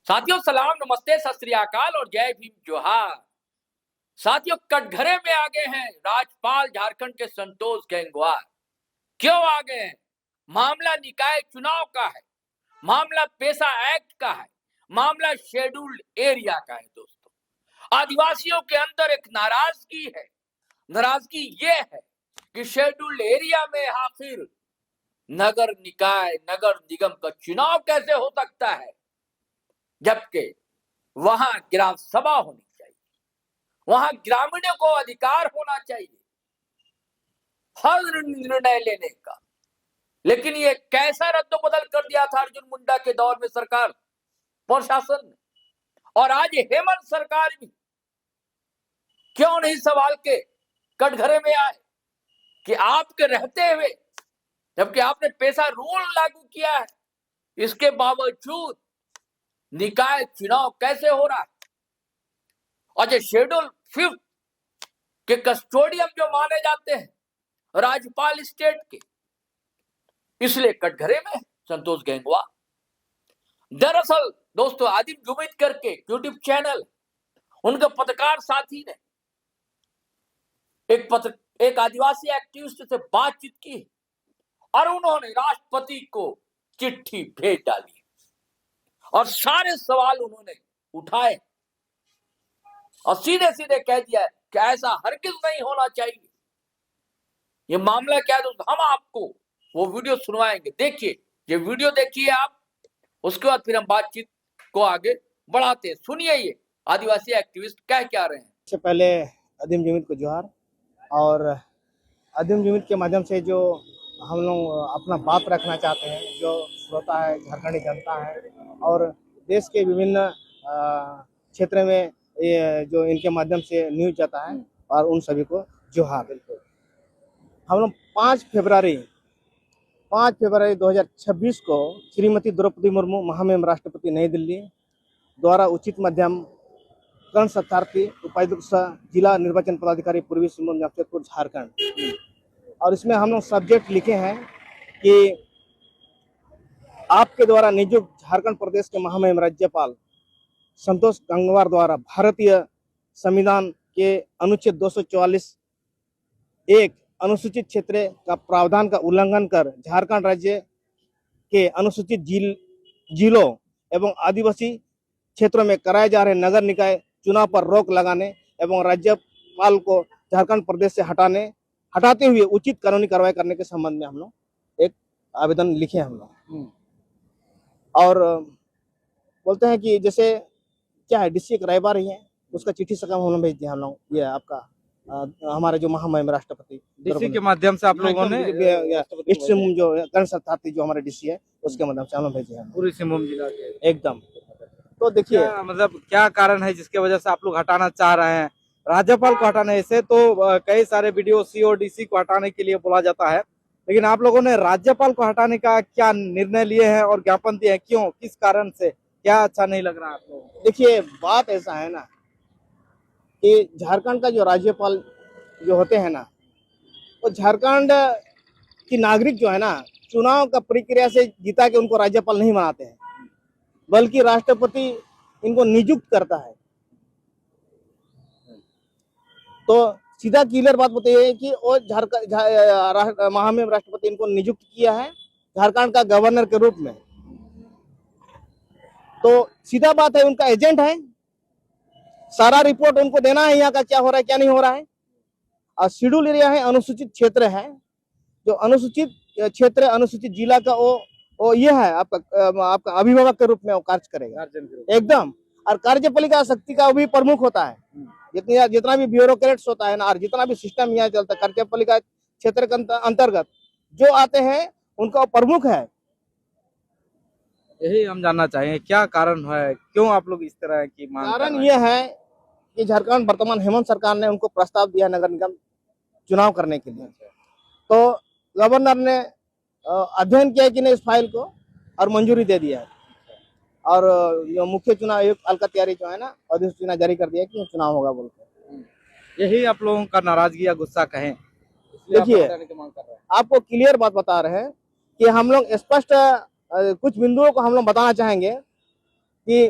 साथियों सलाम, नमस्ते, सत श्री अकाल और जय भीम जोहार। साथियों कटघरे में आ गए हैं राज्यपाल झारखंड के संतोष गंगवार। क्यों आ गए हैं? मामला निकाय चुनाव का है, मामला पेशा एक्ट का है, मामला शेड्यूल्ड एरिया का है। दोस्तों आदिवासियों के अंदर एक नाराजगी है। नाराजगी ये है कि शेड्यूल्ड एरिया में आखिर नगर निकाय नगर निगम का चुनाव कैसे हो सकता है, जबकि वहां ग्राम सभा होनी चाहिए, वहां ग्रामीणों को अधिकार होना चाहिए हर निर्णय लेने का। लेकिन ये कैसा रद्द बदल कर दिया था अर्जुन मुंडा के दौर में सरकार प्रशासन ने, और आज हेमंत सरकार भी क्यों नहीं सवाल के कटघरे में आए कि आपके रहते हुए, जबकि आपने पेशा रूल लागू किया है, इसके बावजूद निकाय चुनाव कैसे हो रहा है। और जो शेड्यूल 5 के कस्टोडियन जो माने जाते हैं राज्यपाल स्टेट के, इसलिए कटघरे में संतोष गंगवार। दरअसल दोस्तों आदिम जुमीद करके यूट्यूब चैनल, उनके पत्रकार साथी ने एक आदिवासी एक्टिविस्ट से बातचीत की और उन्होंने राष्ट्रपति को चिट्ठी भेज डाली और सारे सवाल उन्होंने उठाए और सीधे सीधे कह दिया कि ऐसा हरगिज नहीं होना चाहिए। ये मामला क्या है दोस्तों, हम आपको वो वीडियो सुनवाएंगे। देखिए ये वीडियो देखिए आप, उसके बाद फिर हम बातचीत को आगे बढ़ाते हैं। सुनिए ये आदिवासी एक्टिविस्ट क्या रहे हैं। सबसे पहले आदिम जुमीद को जोहार। और आदिम जुमीद के माध्यम से जो हम लोग अपना बात रखना चाहते हैं, जो श्रोता है, झारखंडी जनता है और देश के विभिन्न क्षेत्र में ये जो इनके माध्यम से न्यूज जाता है, और उन सभी को जोहार। बिल्कुल हम लोग 5 फरवरी 2026 को श्रीमती द्रौपदी मुर्मू महामहिम राष्ट्रपति नई दिल्ली द्वारा उचित मध्यम कर्ण सत्यार्थी उपायुक्त जिला निर्वाचन पदाधिकारी पूर्वी सिंहभूम जमशेदपुर झारखंड, और इसमें हम लोग सब्जेक्ट लिखे हैं कि आपके द्वारा नियुक्त झारखंड प्रदेश के महामहिम राज्यपाल संतोष गंगवार द्वारा भारतीय संविधान के अनुच्छेद 244(1) अनुसूचित क्षेत्र का प्रावधान का उल्लंघन कर झारखंड राज्य के अनुसूचित जिलों एवं आदिवासी क्षेत्रों में कराए जा रहे नगर निकाय चुनाव पर रोक लगाने एवं राज्यपाल को झारखंड प्रदेश से हटाते हुए उचित कानूनी कार्रवाई करने के संबंध में हम लोग एक आवेदन लिखे हम लोग। और बोलते हैं कि जैसे क्या है, डीसी एक रायबार ही है, उसका चिट्ठी सकम हम लोग भेज दिया हम लोग। ये आपका हमारे जो महामहिम राष्ट्रपति डीसी के माध्यम से आप लोगों ने ईस्ट सिंहभूम जो कर्ण सत्यार्थी जो हमारे डीसी है, उसके माध्यम से हम लोग भेजे हैं पूर्वी सिंहभूम जिला के एकदम। तो देखिए मतलब क्या कारण है जिसके वजह से आप लोग हटाना चाह रहे हैं राज्यपाल को? हटाने से तो कई सारे वीडियो सीओ डीसी को हटाने के लिए बोला जाता है, लेकिन आप लोगों ने राज्यपाल को हटाने का क्या निर्णय लिए हैं और ज्ञापन दिए हैं? क्यों, किस कारण से, क्या अच्छा नहीं लग रहा है आप लोगों? देखिए बात ऐसा है ना कि झारखंड का जो राज्यपाल जो होते हैं ना, वो झारखंड की नागरिक जो है ना, चुनाव का प्रक्रिया से जीता के उनको राज्यपाल नहीं बनाते हैं, बल्कि राष्ट्रपति इनको नियुक्त करता है। तो सीधा क्लियर बात बताइए कि वो महामहिम राष्ट्रपति इनको नियुक्त किया है झारखंड का गवर्नर के रूप में। तो सीधा बात है, उनका एजेंट है, सारा रिपोर्ट उनको देना है, यहाँ का क्या हो रहा है क्या नहीं हो रहा है। और शेड्यूल एरिया है, अनुसूचित क्षेत्र है, जो अनुसूचित क्षेत्र अनुसूचित जिला का वो ये है आपका अभिभावक के रूप में वो कार्य करेगा एकदम। और कार्यपालिका शक्ति का भी प्रमुख होता है, जितना भी ब्यूरोक्रेट्स होता है ना, और जितना भी सिस्टम यहाँ चलता है कार्यपालिका क्षेत्र के अंतर्गत जो आते हैं उनका प्रमुख है। यही हम जानना चाहेंगे क्या कारण है, क्यों आप लोग इस तरह की मांग कर रहे हैं? कारण यह है कि झारखंड वर्तमान हेमंत सरकार ने उनको प्रस्ताव दिया नगर निगम चुनाव करने के लिए, तो गवर्नर ने अध्ययन किया कि नहीं इस फाइल को और मंजूरी दे दिया है। और मुख्य चुनाव आयुक्त अलका त्यारी जो है ना, अधिसूचना जारी कर दिया कि चुनाव होगा बोल के। यही आप लोगों का नाराजगी या गुस्सा कहें? देखिए आपको क्लियर बात बता रहे हैं कि हम लोग स्पष्ट कुछ बिंदुओं को हम लोग बताना चाहेंगे कि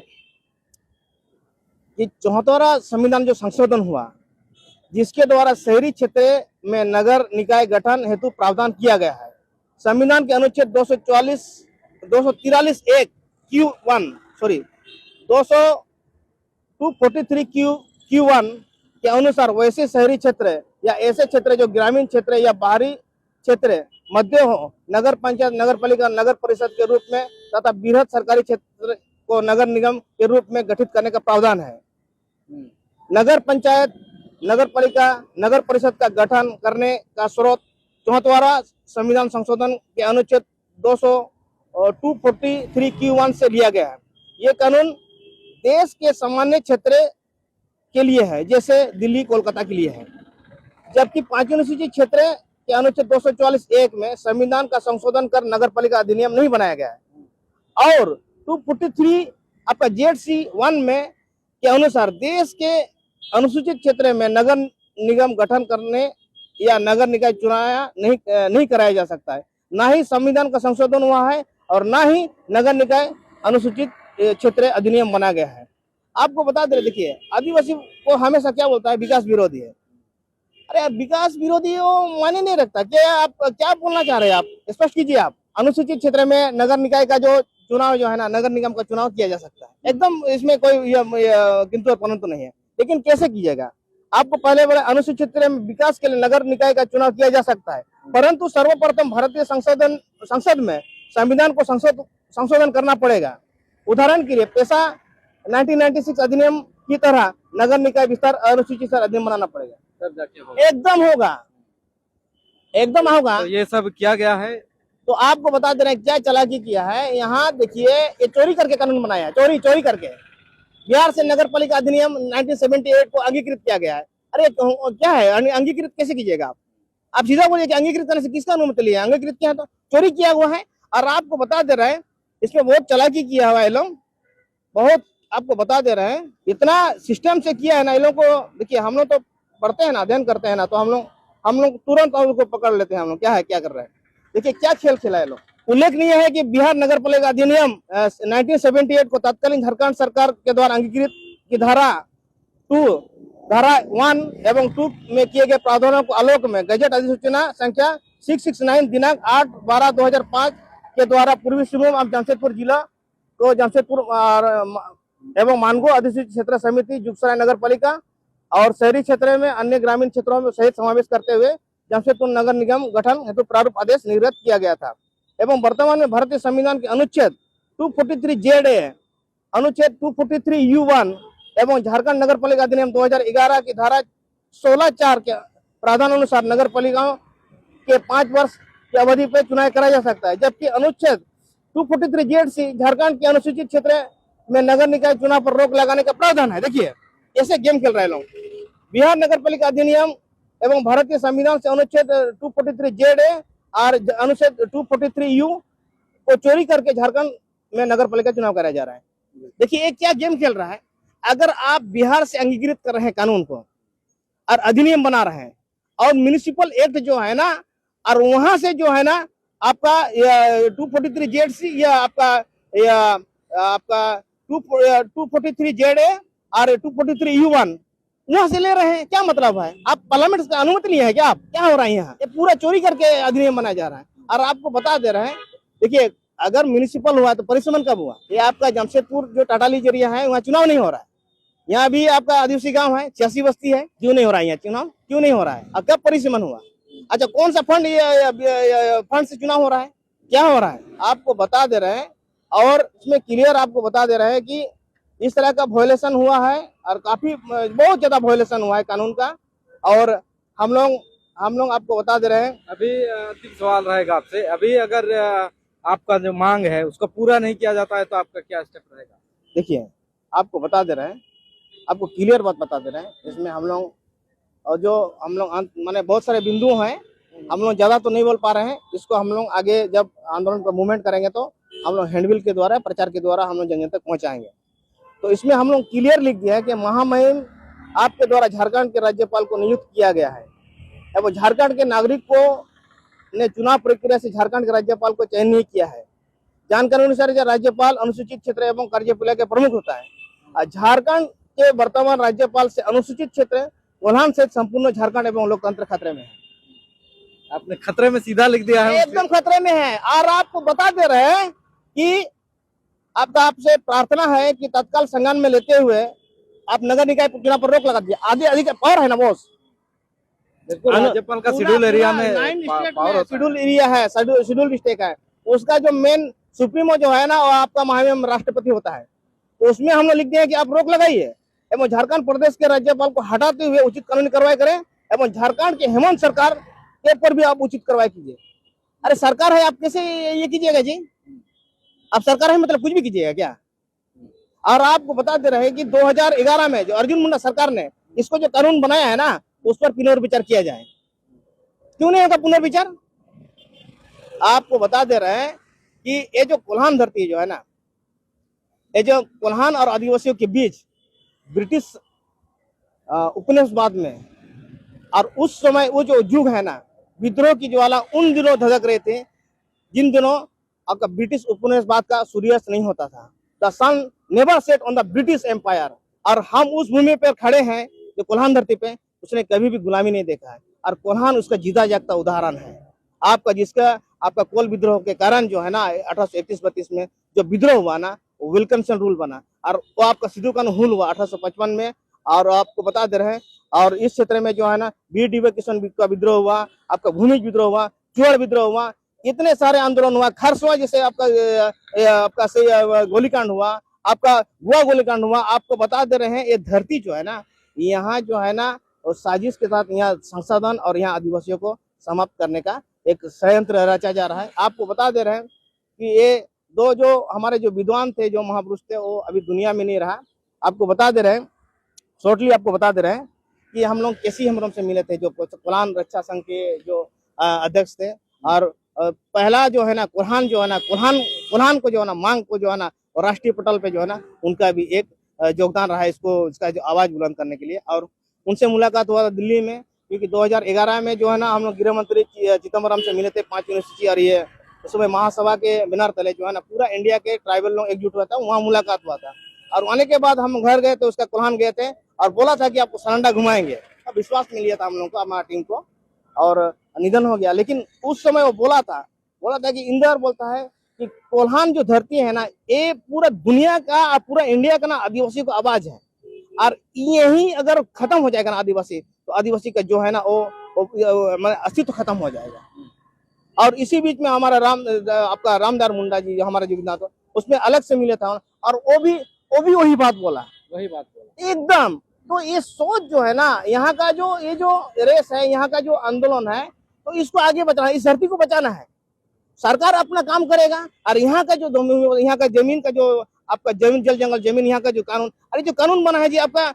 कि 74वां संविधान जो संशोधन हुआ, जिसके द्वारा शहरी क्षेत्र में नगर निकाय गठन हेतु प्रावधान किया गया है। संविधान के अनुच्छेद 243 एक Q1 सॉरी 243 Q1 के अनुसार वैसे शहरी क्षेत्र या ऐसे क्षेत्र जो ग्रामीण क्षेत्र या बाहरी क्षेत्र मध्य हो, नगर पंचायत, नगर पालिका, नगर परिषद के रूप में तथा बृहद सरकारी क्षेत्र को नगर निगम के रूप में गठित करने का प्रावधान है। नगर पंचायत, नगर पालिका, नगर परिषद का गठन करने का स्रोत 74वां संविधान संशोधन के अनुच्छेद 243 Q1 से लिया गया है। ये कानून देश के सामान्य क्षेत्र के लिए है, जैसे दिल्ली, कोलकाता के लिए है, जबकि 5वीं अनुसूचित क्षेत्र के अनुच्छेद 244 एक में संविधान का संशोधन कर नगर पालिका अधिनियम नहीं बनाया गया है। और 243 आपका ZC1 में के अनुसार देश के अनुसूचित क्षेत्र में नगर निगम गठन करने या नगर निकाय चुनाया नहीं कराया जा सकता है। ना ही संविधान का संशोधन हुआ है और ना ही नगर निकाय अनुसूचित क्षेत्र अधिनियम बना गया है। आपको बता दे, देखिए आदिवासी को हमेशा क्या बोलता है, विकास विरोधी है। अरे यार, विकास विरोधी वो माने नहीं रखता। क्या आप क्या बोलना चाह रहे हैं? आप स्पष्ट कीजिए। आप अनुसूचित क्षेत्र में नगर निकाय का जो चुनाव जो है ना, नगर निगम का चुनाव किया जा सकता है, एकदम इसमें कोई किंतु और परंतु नहीं है। लेकिन कैसे कीजिएगा? आपको पहले बड़े अनुसूचित क्षेत्र में विकास के लिए नगर निकाय का चुनाव किया जा सकता है, परंतु सर्वप्रथम भारतीय संसद में संविधान को संशोधन करना पड़ेगा। उदाहरण के लिए पेशा 1996 अधिनियम की तरह नगर निकाय विस्तार अनुसूचित अधिनियम बनाना पड़ेगा, तब जाके होगा। एकदम होगा, एकदम होगा। तो ये सब किया गया है। तो आपको बता दे रहे हैं क्या चालाकी किया है। यहाँ देखिए, ये चोरी करके कानून बनाया है, चोरी करके। बिहार से नगर पालिका अधिनियम 1978 को अंगीकृत किया गया है। अरे क्या है, अंगीकृत कैसे कीजिएगा? आप सीधा बोलिए कि अंगीकृत करने से किसका अनुमति लिया? अंगीकृत किया तो चोरी किया हुआ है। और आपको बता दे रहे हैं इसमें बहुत चालाकी किया हुआ है लोग, बहुत आपको बता दे रहे हैं, इतना सिस्टम से किया है ना। इन लोगों को देखिए, हम लोग तो पढ़ते हैं ना, अध्ययन करते हैं ना, तो हम लोग तुरंत उनको पकड़ लेते हैं। हम लोग क्या कर रहे हैं, देखिए क्या खेल खेला है लोग। उल्लेखनीय है कि बिहार नगर पालिका अधिनियम 1978 को तत्कालीन झारखंड सरकार के द्वारा अंगीकृत की धारा 1 एवं 2 में किए गए प्रावधानों को आलोक में गजट अधिसूचना संख्या 669 दिनांक 8/12/2005 के द्वारा पूर्वी सिंहभूम और जमशेदपुर जिला को जमशेदपुर एवं मानगो अधिसूचित क्षेत्र समिति, जुगसराय नगर पालिका और शहरी क्षेत्र में अन्य ग्रामीण क्षेत्रों में सहित समावेश करते हुए जमशेदपुर नगर निगम गठन हेतु प्रारूप आदेश निर्गत किया गया था। एवं वर्तमान में भारतीय संविधान के अनुच्छेद 243 अनुच्छेद 243 U1 एवं झारखंड नगर पालिका अधिनियम 2011 की धारा 16(4) के प्रावधान अनुसार नगर पालिकाओं के 5 वर्ष की अवधि पर चुनाव कराया जा सकता है, जबकि अनुच्छेद 243 झारखंड के अनुसूचित क्षेत्र में नगर निकाय चुनाव पर रोक लगाने का प्रावधान है। देखिए ऐसे गेम खेल रहे लोग। बिहार नगर पालिका अधिनियम एवं भारतीय संविधान से अनुच्छेद 243 और अनुच्छेद 243 U को चोरी करके झारखंड में नगर पालिका चुनाव कराया जा रहा है। देखिए एक क्या गेम खेल रहा है। अगर आप बिहार से अंगीकृत कर रहे हैं कानून को और अधिनियम बना रहे हैं और म्युनिसिपल एक्ट जो है ना, और वहां से जो है ना आपका 243 या आपका 243 और 243 U1 वहां से ले रहे हैं, क्या मतलब है? आप पार्लियामेंट से अनुमति लिए है क्या? आप क्या हो रहा है यहाँ? ये पूरा चोरी करके अधिनियम बनाया जा रहा है। और आपको बता दे रहे हैं, देखिए अगर म्युनिसिपल हुआ तो परिसमन कब हुआ? ये आपका जमशेदपुर जो टाटाली एरिया है वहाँ चुनाव नहीं हो रहा है। यहाँ भी आपका आदिवासी गांव है, 86 बस्ती है, क्यों नहीं हो रहा है यहाँ चुनाव? क्यों नहीं हो रहा है? और कब परिसमन हुआ? अच्छा, कौन सा फंड से चुनाव हो रहा है? क्या हो रहा है? आपको बता दे रहे हैं। और इसमें क्लियर आपको बता दे रहे हैं कि इस तरह का वायलेशन हुआ है और काफी बहुत ज्यादा वायलेशन हुआ है कानून का। और हम लोग आपको बता दे रहे हैं। अभी अंतिम सवाल रहेगा आपसे, अभी अगर आपका जो मांग है उसको पूरा नहीं किया जाता है तो आपका क्या स्टेप रहेगा? देखिए आपको बता दे रहे हैं, आपको क्लियर बात बता दे रहे हैं। इसमें हम लोग माने बहुत सारे बिंदु हैं, हम लोग ज्यादा तो नहीं बोल पा रहे हैं। इसको हम लोग आगे जब आंदोलन का मूवमेंट करेंगे तो हम लोग हैंडबिल के द्वारा, प्रचार के द्वारा हम लोग जन तक पहुंचाएंगे। तो इसमें हम लोग क्लियर लिख दिया है कि महामहिम आपके द्वारा झारखंड के राज्यपाल को नियुक्त किया गया है एवं झारखंड के नागरिक को ने चुनाव प्रक्रिया से झारखंड के राज्यपाल को चयन नहीं किया है। जानकारी अनुसार राज्यपाल अनुसूचित क्षेत्र एवं कार्यपालिका के प्रमुख होता है। झारखंड के वर्तमान राज्यपाल से अनुसूचित क्षेत्र कोल्हान से संपूर्ण झारखंड एवं लोकतंत्र खतरे में है। आपने खतरे में सीधा लिख दिया है। एकदम खतरे में है। और आपको बता दे रहे हैं कि आपसे प्रार्थना है कि तत्काल संज्ञान में लेते हुए आप नगर निकाय चुनाव पर रोक लगा दीजिए। आगे अधिक पावर है ना बॉस, राज्यपाल का शेड्यूल एरिया में पावर होता है। शेड्यूल एरिया है, शेड्यूल स्टेट है, उसका जो मेन सुप्रीमो जो है ना वो आपका महामहिम राष्ट्रपति होता है। तो उसमें हम लोग लिख दिए कि आप रोक लगाइए एवं झारखंड प्रदेश के राज्यपाल को हटाते हुए उचित कानूनी कार्रवाई करें एवं झारखंड के हेमंत सरकार के पर भी आप उचित कार्रवाई कीजिए। अरे सरकार है, आप कैसे ये कीजिएगा जी? आप सरकार है मतलब कुछ भी कीजिएगा क्या? और आपको बता दे रहे हैं कि 2011 में जो अर्जुन मुंडा सरकार ने इसको जो कानून बनाया है ना उस पर पुनर्विचार किया जाए। क्यों नहीं होगा पुनर्विचार? आपको बता दे रहे हैं कि ये जो कोल्हान धरती जो है ना, ये जो कोल्हान और आदिवासियों के बीच ब्रिटिश उपनिवेशवाद में और उस समय वो जो युग है ना विद्रोह की ज्वाला उन दिनों धधक रहे थे जिन दिनों आपका ब्रिटिश उपनिवेशवाद का सूर्यास्त नहीं होता था। The sun never set on the British empire. और हम उस भूमि पर खड़े हैं जो कोल्हान धरती पे, उसने कभी भी गुलामी नहीं देखा है और कोल्हान उसका जीता जागता उदाहरण है। आपका कोल विद्रोह के कारण जो है ना 1831-32 में जो विद्रोह हुआ ना वो विल्किंसन रूल बना और वो आपका सिद्धू कानून हुआ 1855 में। और आपको बता दे रहे हैं और इस क्षेत्र में जो है ना वीर डिवेकिशन का विद्रोह हुआ, आपका भूमि विद्रोह हुआ, चुहड़ विद्रोह हुआ, इतने सारे आंदोलन हुआ, खरसवा जैसे आपका गोलीकांड हुआ, आपका गोवा गोलीकांड हुआ। आपको बता दे रहे हैं ये धरती जो है ना यहाँ जो है ना साजिश के साथ यहाँ संशोधन और यहाँ आदिवासियों को समाप्त करने का एक षड्यंत्र रचा जा रहा है। आपको बता दे रहे हैं कि ये दो जो हमारे जो विद्वान थे, जो महापुरुष थे, वो अभी दुनिया में नहीं रहा। आपको बता दे रहे हैं, शॉर्टली आपको बता दे रहे हैं कि हम लोग केसी हेम्ब्रम से मिले थे जो कोल्हान रक्षा संघ के जो अध्यक्ष थे। और पहला जो है ना कोल्हान जो है ना कोल्हान को जो है ना मांग को जो है ना और राष्ट्रीय पटल पे जो है ना उनका भी एक योगदान रहा है इसका जो आवाज बुलंद करने के लिए। और उनसे मुलाकात हुआ था दिल्ली में, क्योंकि 2011 में जो है ना हम लोग गृह मंत्री चिदम्बरम से मिले थे 5 यूनिवर्सिटी। और ये उस समय महासभा के बैनर तले जो है ना पूरा इंडिया के ट्राइबल लोग एकजुट हुआ था, वहाँ मुलाकात हुआ था। और आने के बाद हम घर गए तो उसका कोल्हान गए थे और बोला था कि आपको सरांडा घुमाएंगे। अब विश्वास नहीं लिया था हम लोग को, हमारा टीम को, और निधन हो गया। लेकिन उस समय वो बोला था कि इंदर बोलता है कि कोल्हान जो धरती है ना ये पूरा दुनिया का, पूरा इंडिया का ना आदिवासी को आवाज है। और यही अगर खत्म हो जाएगा ना आदिवासी, तो आदिवासी का जो है ना वो अस्तित्व खत्म हो जाएगा। और इसी बीच में हमारा आपका रामदार मुंडा जी हमारा जो विद्वान था उसमें अलग से मिले था और वो भी वही बात बोला एकदम। तो ये सोच जो है ना यहाँ का जो ये जो रेस है, यहाँ का जो आंदोलन है, तो इसको आगे बचाना, इस धरती को बचाना है। सरकार अपना काम करेगा और यहाँ का जो यहाँ का जमीन का जो आपका जमीन जल जंगल जमीन यहाँ का जो कानून, अरे जो कानून बना है जी आपका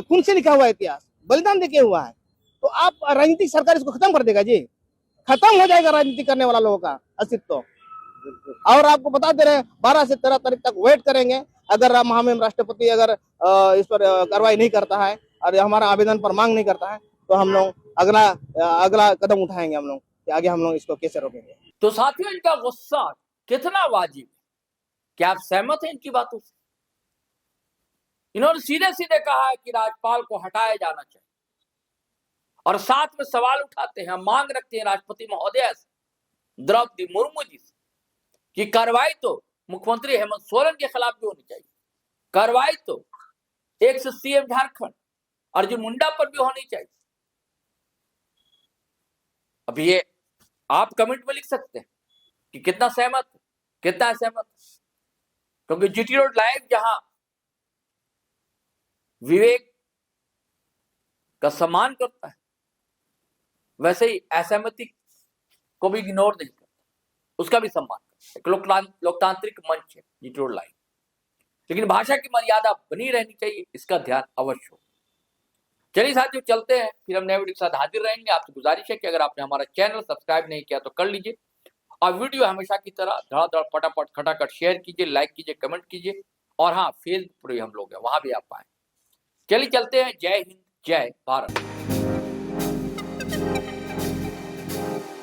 खून से लिखा हुआ है, इतिहास बलिदान देके हुआ है। तो आप राजनीतिक सरकार इसको खत्म कर देगा जी, खत्म हो जाएगा राजनीति करने वाला लोगों का अस्तित्व। और आपको बता दे रहे हैं 12 से 13 तारीख तक वेट करेंगे। अगर महामहिम राष्ट्रपति अगर इस पर कार्रवाई नहीं करता है और हमारा आवेदन पर मांग नहीं करता है तो हम लोग अगला कदम उठाएंगे हम लोग कि आगे हम लोग इसको कैसे रोकेंगे। तो साथियों इनका गुस्सा कितना वाजिब है? क्या आप सहमत हैं इनकी बातों से? इन्होंने सीधे सीधे कहा है कि राज्यपाल को हटाया जाना चाहिए और साथ में सवाल उठाते हैं, मांग रखते हैं राष्ट्रपति महोदया से, द्रौपदी मुर्मू जी से, कि कार्रवाई तो मुख्यमंत्री हेमंत सोरेन के खिलाफ भी होनी चाहिए, कार्रवाई तो एक से सीएम झारखंड अर्जुन मुंडा पर भी होनी चाहिए। अब ये आप कमेंट में लिख सकते हैं कि कितना सहमत, कितना असहमत, क्योंकि जीटी रोड लाइव जहां विवेक का सम्मान करता है वैसे ही असहमति को भी इग्नोर नहीं करता, उसका भी सम्मान करता है। लोकतांत्रिक मंच है जीटी रोड लाइव, लेकिन भाषा की मर्यादा बनी रहनी चाहिए, इसका ध्यान अवश्य हो। चलिए साथियों चलते हैं, फिर हम नए वीडियो के साथ हाजिर रहेंगे। आपसे गुजारिश है कि अगर आपने हमारा चैनल सब्सक्राइब नहीं किया तो कर लीजिए और वीडियो हमेशा की तरह धड़ाधड़ फटाफट खटाखट शेयर कीजिए, लाइक कीजिए, कमेंट कीजिए। और हाँ, फेसबुक पर भी हम लोग हैं, वहां भी आप पाएं। चलिए चलते हैं। जय हिंद, जय भारत।